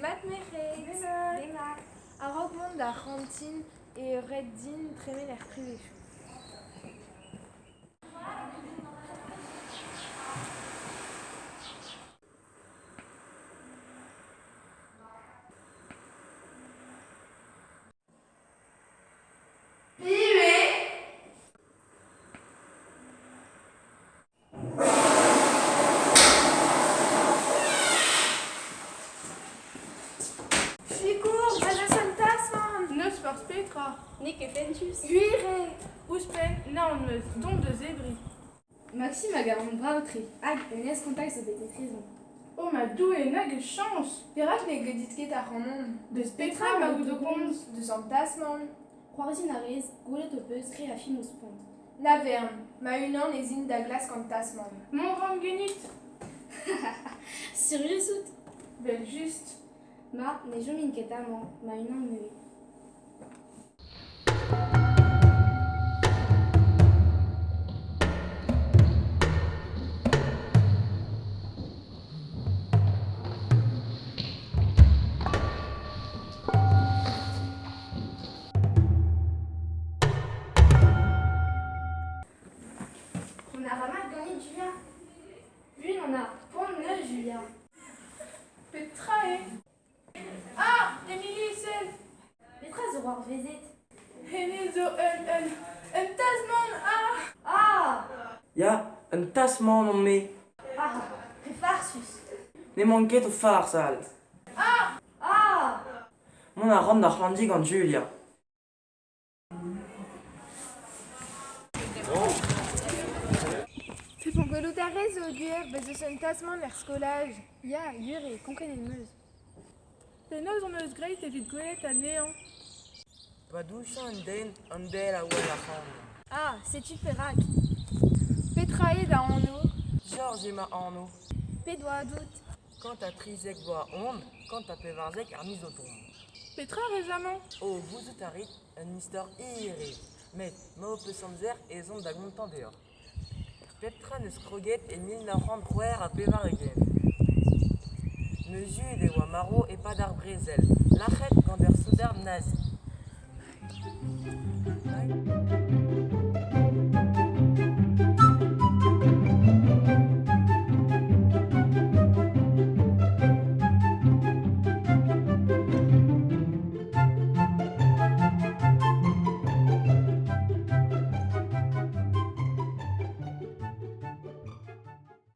Demat Meret. Demat. A Rockmond da Rantin et Red Din tremen er privechou. Ficour, Bajasan Tasman. Neus par Petra. Nek e fentus. Guire. Ouspen, naon meus, don de zebri. Maxime a garon brautri. Hag, enes kontak zo bete trezon. Oh ma doué, nag chance. Perak ne gedit ket ar Ramon. Deus Petra ma ou do konz. De Sant Tasman. C'hoarzhin a rez, goulet o peus re a fin ouz pont. Naverne, ma unan ez in da glas kant Tasman. Mon ram genit. Sirius out. Bel juste. Ma, ne jo min ket amañ, ma unan meue. On a ramat ganit Julia. Lui, on a pont neuf Julia. Petra e. Ah, Émilie sel. Petra zo war vezet. Hene zo un Tasman, ah. Ah! Ja, een tasman om mee. Ah! Prefarsus. Ne manket o far sal. Ah! Mon a ram da c'hlandig an Julia. Te pon gwelout a rez o guer, bez eus un Tasman er skolaj. Ya, gure, konken en meuz. Pe neus on eus greit evit gwelet a nean. Pa douchan an del a oel a c'han. Ah, setu perak. Petra e da anno. George ema anno. Pe doa dout. Kant a trizek boa ond, kant a pevarzek ar miz o tomb. Petra rezamant. O, gouzout a rit un istor ere. Met, ma o peus amzer e zont da gontan deoc'h. Petra neus kroget e 1900 a pevar egen. Neus jud e oa maro e pad ar brezel. Lachet gant er soudard nazi.